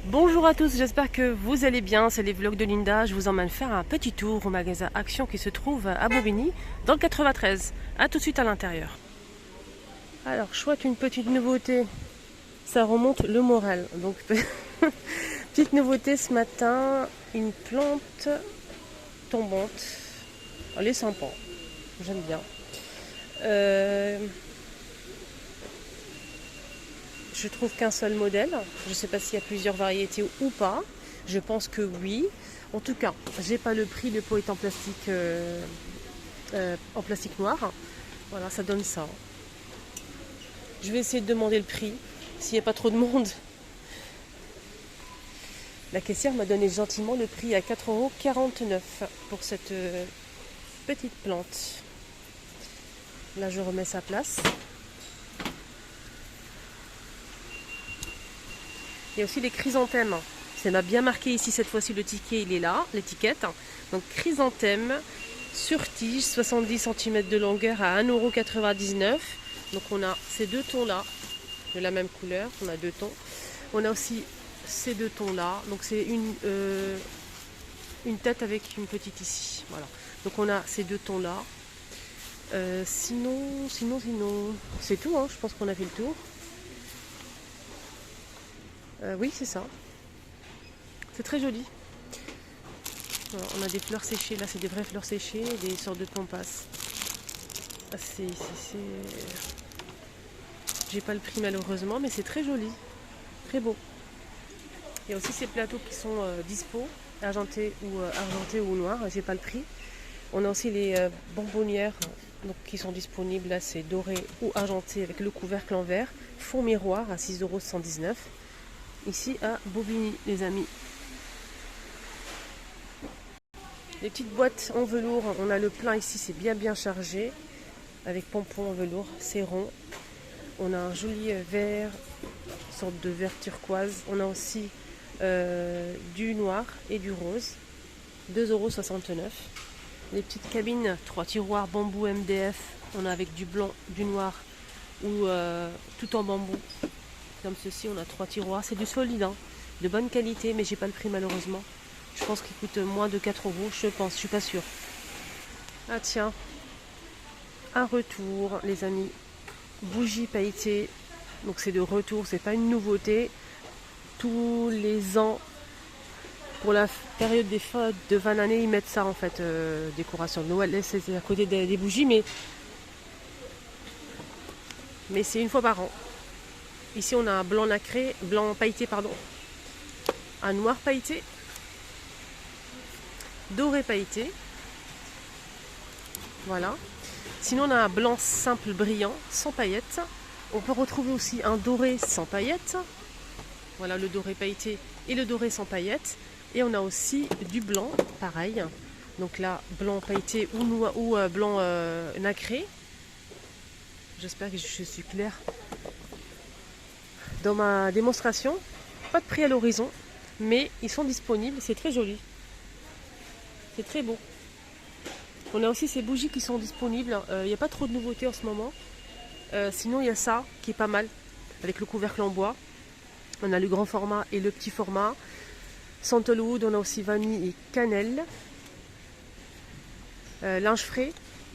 Bonjour à tous, j'espère que vous allez bien, c'est les vlogs de Linda. Je vous emmène faire un petit tour au magasin Action qui se trouve à Bobigny, dans le 93. A tout de suite à l'intérieur. Alors, chouette, une petite nouveauté, ça remonte le moral. Donc, petite nouveauté ce matin, une plante tombante. Elle est sympa, j'aime bien. Je trouve qu'un seul modèle. Je ne sais pas s'il y a plusieurs variétés ou pas. Je pense que oui. En tout cas, j'ai pas le prix. Le pot est en plastique noir. Voilà, ça donne ça. Je vais essayer de demander le prix. S'il n'y a pas trop de monde. La caissière m'a donné gentiment le prix à 4,49 € pour cette petite plante. Là, je remets sa place. Il y a aussi les chrysanthèmes. Ça m'a bien marqué ici cette fois-ci, le ticket il est là, l'étiquette. Donc chrysanthème sur tige, 70 cm de longueur à 1,99 €. Donc on a ces deux tons là, de la même couleur, on a deux tons. On a aussi ces deux tons là, donc c'est une tête avec une petite ici. Voilà. Donc on a ces deux tons là. Sinon, c'est tout, hein. Je pense qu'on a fait le tour. Oui, c'est ça. C'est très joli. Voilà, on a des fleurs séchées. Là, c'est des vraies fleurs séchées, des sortes de pampas. Ah, j'ai pas le prix malheureusement, mais c'est très joli. Très beau. Il y a aussi ces plateaux qui sont dispo, argentés ou noirs. J'ai pas le prix. On a aussi les bonbonnières donc, qui sont disponibles. Là, c'est doré ou argenté avec le couvercle en verre. Fond miroir à 6,119 €. Ici à Bobigny, les amis. Les petites boîtes en velours, on a le plein ici, c'est bien chargé. Avec pompons en velours, c'est rond. On a un joli vert, une sorte de vert turquoise. On a aussi du noir et du rose. 2,69 €. Les petites cabines, 3 tiroirs bambou MDF. On a avec du blanc, du noir ou tout en bambou. Comme ceci, on a 3 tiroirs. C'est du solide, hein, de bonne qualité, mais j'ai pas le prix malheureusement. Je pense qu'il coûte moins de 4 €, je pense, je suis pas sûre. Ah tiens, un retour, les amis. Bougies pailletées. Donc c'est de retour, c'est pas une nouveauté. Tous les ans, pour la période des fêtes de fin d'année, ils mettent ça en fait, décoration de Noël. C'est à côté des bougies, mais c'est une fois par an. Ici, on a un blanc nacré, blanc pailleté, pardon. Un noir pailleté. Doré pailleté. Voilà. Sinon, on a un blanc simple brillant, sans paillettes. On peut retrouver aussi un doré sans paillettes. Voilà, le doré pailleté et le doré sans paillettes. Et on a aussi du blanc, pareil. Donc là, blanc pailleté ou blanc nacré. J'espère que je suis claire. Dans ma démonstration, pas de prix à l'horizon, mais ils sont disponibles, c'est très joli. C'est très beau. On a aussi ces bougies qui sont disponibles. Il n'y a pas trop de nouveautés en ce moment. Sinon, il y a ça qui est pas mal, avec le couvercle en bois. On a le grand format et le petit format. Sandalwood, on a aussi vanille et cannelle. Linge frais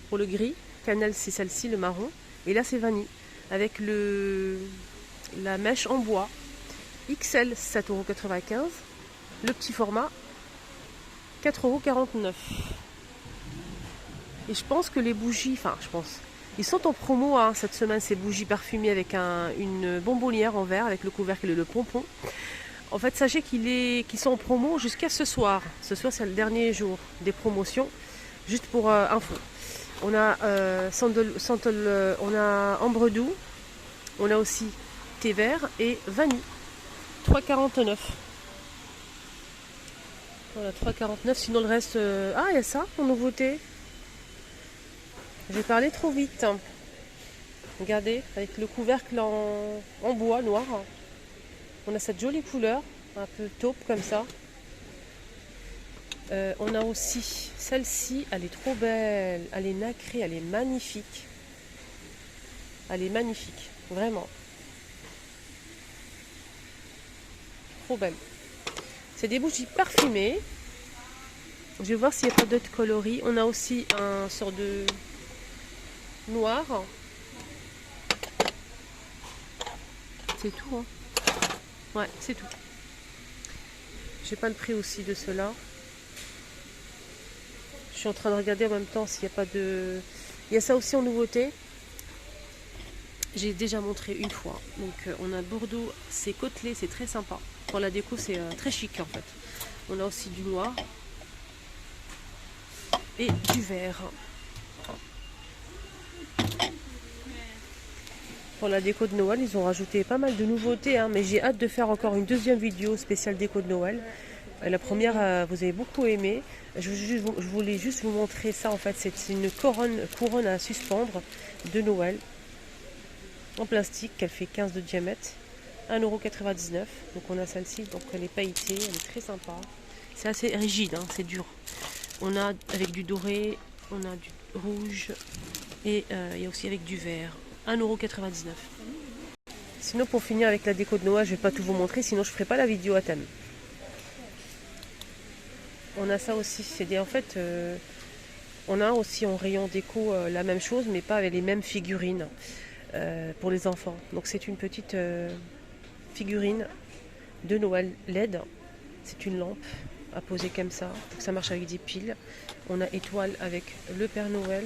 pour le gris. Cannelle, c'est celle-ci, le marron. Et là, c'est vanille, avec la mèche en bois. XL, 7,95 €. Le petit format, 4,49 €. Et je pense que les bougies, ils sont en promo hein, cette semaine, ces bougies parfumées avec une bonbonnière en verre avec le couvercle et le pompon. En fait, sachez qu'ils sont en promo jusqu'à ce soir. Ce soir, c'est le dernier jour des promotions, juste pour info. On a on a ambre doux, on a aussi thé vert et vanille. 3,49 €. Voilà, 3,49 €. Sinon, le reste. Ah, il y a ça en nouveauté. J'ai parlé trop vite. Regardez, avec le couvercle en bois noir. On a cette jolie couleur, un peu taupe comme ça. On a aussi celle-ci, elle est trop belle. Elle est nacrée, elle est magnifique. Elle est magnifique, vraiment. Trop belle. C'est des bougies parfumées. Je vais voir s'il n'y a pas d'autres coloris. On a aussi un sort de noir. C'est tout, hein. Ouais, c'est tout. J'ai pas le prix aussi de cela. Je suis en train de regarder en même temps s'il n'y a pas de... Il y a ça aussi en nouveauté. J'ai déjà montré une fois. Donc on a Bordeaux, c'est côtelé, c'est très sympa. Pour la déco, c'est très chic en fait. On a aussi du noir et du vert. Pour la déco de Noël, ils ont rajouté pas mal de nouveautés, hein, mais j'ai hâte de faire encore une deuxième vidéo spéciale déco de Noël. La première, vous avez beaucoup aimé. Je voulais juste vous montrer ça en fait. C'est une couronne à suspendre de Noël en plastique qu'elle fait 15 de diamètre. 1,99 €. Donc on a celle-ci, donc elle est pailletée, elle est très sympa. C'est assez rigide, hein, c'est dur. On a avec du doré, on a du rouge et il y a aussi avec du vert. 1,99 €. Sinon pour finir avec la déco de Noël, je ne vais pas tout vous montrer, sinon je ne ferai pas la vidéo à thème. On a ça aussi, c'est en fait, on a aussi en rayon déco la même chose, mais pas avec les mêmes figurines pour les enfants. Donc c'est une petite figurine de Noël LED. C'est une lampe à poser comme ça. Donc ça marche avec des piles. On a étoile avec le Père Noël.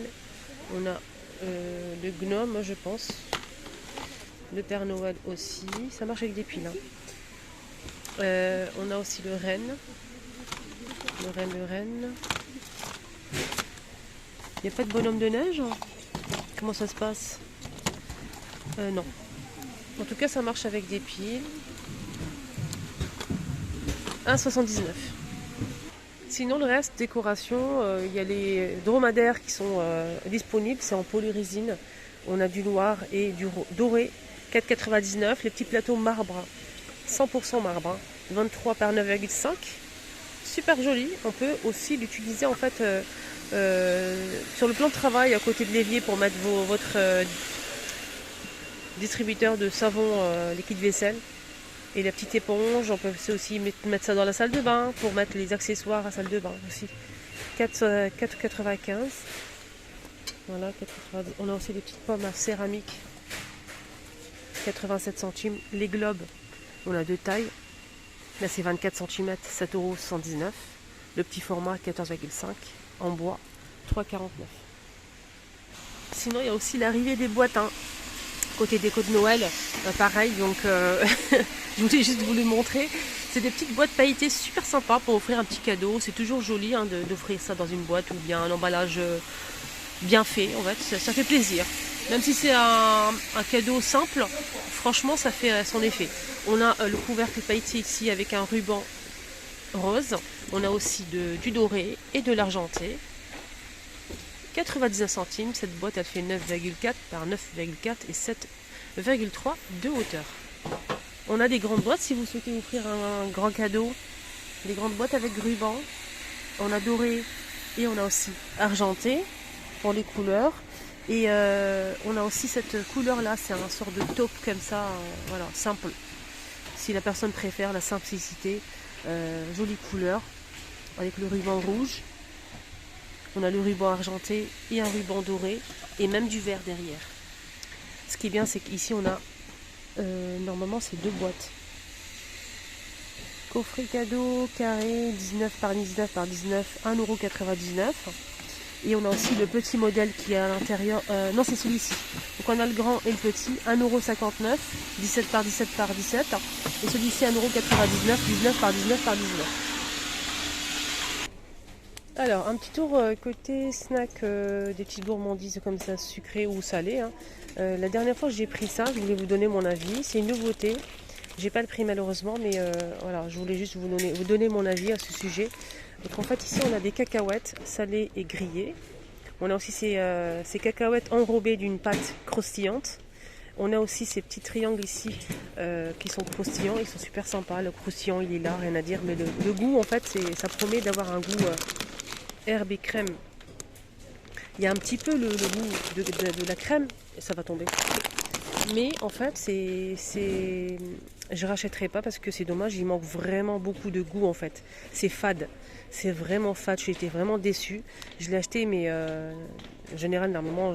On a le gnome, je pense. Le Père Noël aussi. Ça marche avec des piles. Hein. On a aussi le renne. Le renne. Il n'y a pas de bonhomme de neige? Comment ça se passe? Non. En tout cas, ça marche avec des piles. 1,79 €. Sinon, le reste, décoration, il y a les dromadaires qui sont disponibles. C'est en polyrésine. On a du noir et du doré. 4,99 €. Les petits plateaux marbre. 100% marbre. Hein. 23 par 9,5. Super joli. On peut aussi l'utiliser en fait sur le plan de travail à côté de l'évier pour mettre votre distributeur de savon liquide vaisselle et la petite éponge. On peut aussi mettre ça dans la salle de bain pour mettre les accessoires à la salle de bain aussi. 4,95 €. Voilà, 4,90 €. On a aussi des petites pommes à céramique. 87 centimes. Les globes, on a deux tailles. Là c'est 24 cm, 7,79 €. Le petit format 14,5 € en bois, 3,49 €. Sinon il y a aussi l'arrivée des boîtes. Hein. Côté déco de Noël, pareil, donc je voulais juste vous le montrer. C'est des petites boîtes pailletées super sympas pour offrir un petit cadeau. C'est toujours joli hein, d'offrir ça dans une boîte ou bien un emballage bien fait. En fait, ça fait plaisir. Même si c'est un cadeau simple, franchement ça fait son effet. On a le couvercle pailleté ici avec un ruban rose. On a aussi du doré et de l'argenté. 99 centimes. Cette boîte elle fait 9,4 par 9,4 et 7,3 de hauteur. On a des grandes boîtes si vous souhaitez offrir un grand cadeau. Des grandes boîtes avec ruban. On a doré et on a aussi argenté pour les couleurs. Et on a aussi cette couleur là, c'est un sort de taupe comme ça, voilà, simple. Si la personne préfère la simplicité, jolie couleur avec le ruban rouge. On a le ruban argenté et un ruban doré et même du vert derrière. Ce qui est bien, c'est qu'ici on a normalement c'est deux boîtes. Coffret cadeau carré 19 par 19 par 19, 1,99 €. Et on a aussi le petit modèle qui est à l'intérieur. Non, c'est celui-ci. Donc on a le grand et le petit, 1,59 €, 17 par 17 par 17. Et celui-ci 1,99 €, 19 par 19 par 19. Alors, un petit tour côté snack, des petites gourmandises comme ça, sucrées ou salées. Hein. La dernière fois que j'ai pris ça, je voulais vous donner mon avis. C'est une nouveauté. J'ai pas le prix malheureusement, mais voilà, je voulais juste vous donner mon avis à ce sujet. Donc en fait ici on a des cacahuètes salées et grillées. On a aussi ces cacahuètes enrobées d'une pâte croustillante. On a aussi ces petits triangles ici qui sont croustillants, ils sont super sympas. Le croustillant il est là, rien à dire, mais le goût en fait ça promet d'avoir un goût herbe et crème. Il y a un petit peu le goût de la crème, et ça va tomber. Mais en fait c'est Je rachèterai pas parce que c'est dommage, il manque vraiment beaucoup de goût en fait. C'est fade, c'est vraiment fade, j'ai été vraiment déçue. Je l'ai acheté mais en général normalement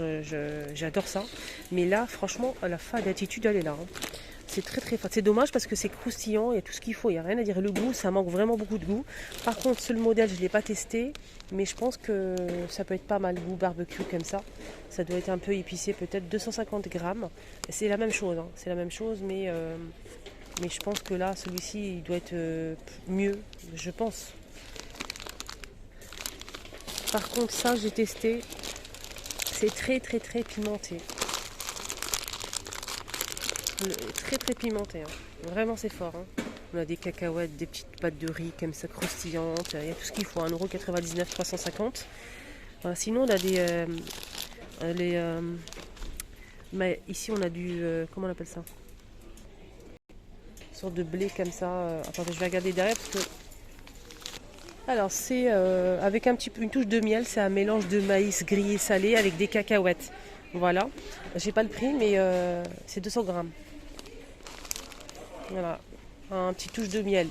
j'adore ça. Mais là franchement la fade attitude elle est là. Hein. C'est très très fade. C'est dommage parce que c'est croustillant, il y a tout ce qu'il faut, il n'y a rien à dire. Le goût, ça manque vraiment beaucoup de goût. Par contre, ce modèle, je ne l'ai pas testé, mais je pense que ça peut être pas mal goût barbecue comme ça. Ça doit être un peu épicé, peut-être 250 grammes. C'est la même chose, hein. C'est la même chose, mais je pense que là, celui-ci, il doit être mieux, je pense. Par contre, ça, j'ai testé. C'est très très très pimenté. Très très pimenté, hein. Vraiment c'est fort. Hein. On a des cacahuètes, des petites pâtes de riz comme ça croustillantes, il y a tout ce qu'il faut, 1,99€, 350. Voilà, sinon on a des... mais ici on a du... comment on appelle ça? Une sorte de blé comme ça. Attendez, je vais regarder derrière parce que... Alors c'est avec une touche de miel, c'est un mélange de maïs grillé salé avec des cacahuètes. Voilà, j'ai pas le prix mais c'est 200 grammes. Voilà, un petit touche de miel.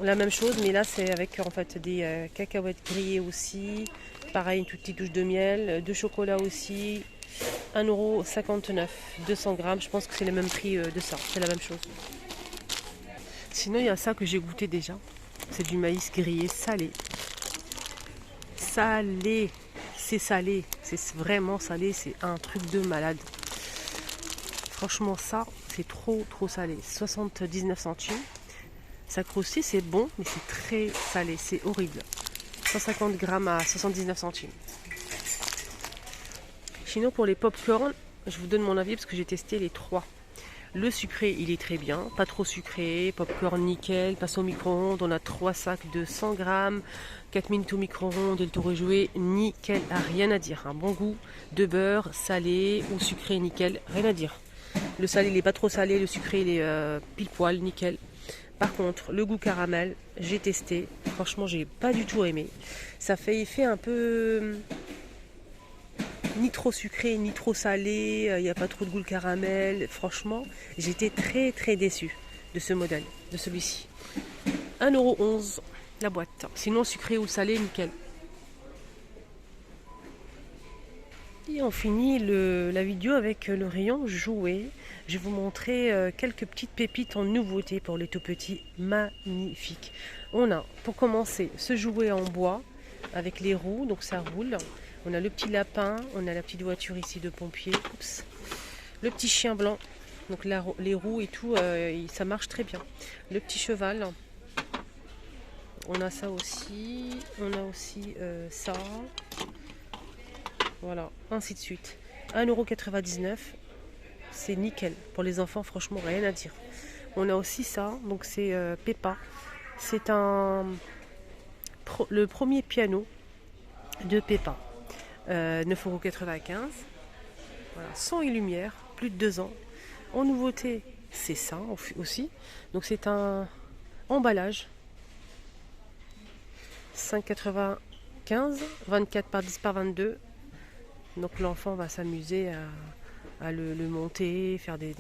La même chose, mais là c'est avec en fait des cacahuètes grillées aussi. Pareil, une toute petite touche de miel, de chocolat aussi. 1,59€, 200 grammes. Je pense que c'est le même prix de ça. C'est la même chose. Sinon, il y a ça que j'ai goûté déjà. C'est du maïs grillé salé. Salé. C'est salé. C'est vraiment salé. C'est un truc de malade. Franchement, ça, c'est trop salé. 79 centimes. Ça croustille, c'est bon, mais c'est très salé. C'est horrible. 150 grammes à 79 centimes. Sinon, pour les pop-corn, je vous donne mon avis parce que j'ai testé les trois. Le sucré, il est très bien. Pas trop sucré. Pop-corn nickel. Passe au micro-ondes. On a 3 sacs de 100 grammes. 4 minutes au micro-ondes et le tour est joué. Nickel. Rien à dire. Un bon goût de beurre, salé ou sucré, nickel. Rien à dire. Le salé, il n'est pas trop salé. Le sucré, il est pile poil, nickel. Par contre, le goût caramel, j'ai testé. Franchement, j'ai pas du tout aimé. Ça fait effet un peu ni trop sucré, ni trop salé. Il n'y a pas trop de goût de caramel. Franchement, j'étais très déçue de ce modèle, de celui-ci. 1,11€ la boîte. Sinon, sucré ou salé, nickel. Et on finit la vidéo avec le rayon jouets. Je vais vous montrer quelques petites pépites en nouveauté pour les tout petits. Magnifiques. On a, pour commencer, ce jouet en bois avec les roues, donc ça roule. On a le petit lapin, on a la petite voiture ici de pompier. Oups. Le petit chien blanc, donc les roues et tout, ça marche très bien. Le petit cheval. On a ça aussi. On a aussi ça. Voilà, ainsi de suite. 1,99€, c'est nickel. Pour les enfants, franchement, rien à dire. On a aussi ça, donc c'est Peppa. C'est le premier piano de Peppa. 9,95€. Voilà, son et lumière, plus de 2 ans. En nouveauté, c'est ça aussi. Donc c'est un emballage. 5,95€, 24 par 10 par 22. Donc l'enfant va s'amuser à le monter, faire des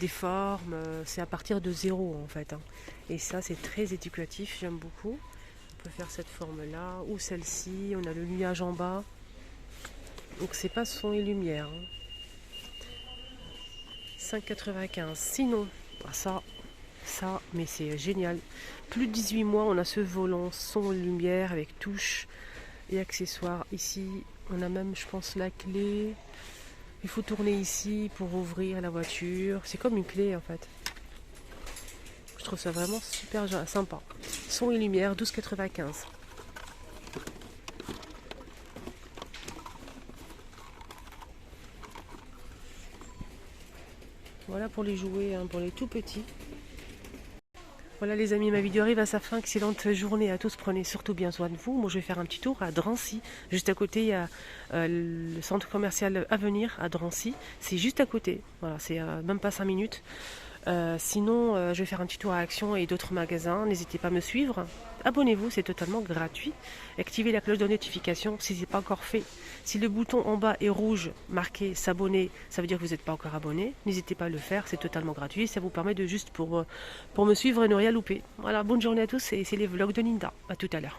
formes. C'est à partir de 0 en fait. Hein. Et ça c'est très éducatif, j'aime beaucoup. On peut faire cette forme là ou celle-ci. On a le nuage en bas. Donc c'est pas son et lumière. Hein. 5,95€. Sinon, ça, mais c'est génial. Plus de 18 mois, on a ce volant son et lumière avec touche et accessoires. Ici, on a même, je pense, la clé. Il faut tourner ici pour ouvrir la voiture. C'est comme une clé en fait. Je trouve ça vraiment super sympa. Son et lumière, 12,95€. Voilà pour les jouets, hein, pour les tout petits. Voilà les amis, ma vidéo arrive à sa fin. Excellente journée à tous. Prenez surtout bien soin de vous. Moi je vais faire un petit tour à Drancy. Juste à côté il y a le centre commercial Avenir à Drancy. C'est juste à côté. Voilà, c'est même pas 5 minutes. Sinon, je vais faire un tuto à Action et d'autres magasins. N'hésitez pas à me suivre. Abonnez-vous, c'est totalement gratuit. Activez la cloche de notification si ce n'est pas encore fait. Si le bouton en bas est rouge, marqué s'abonner, ça veut dire que vous n'êtes pas encore abonné. N'hésitez pas à le faire, c'est totalement gratuit. Ça vous permet de juste pour me suivre et ne rien louper. Voilà, bonne journée à tous et c'est les vlogs de Ninda. À tout à l'heure.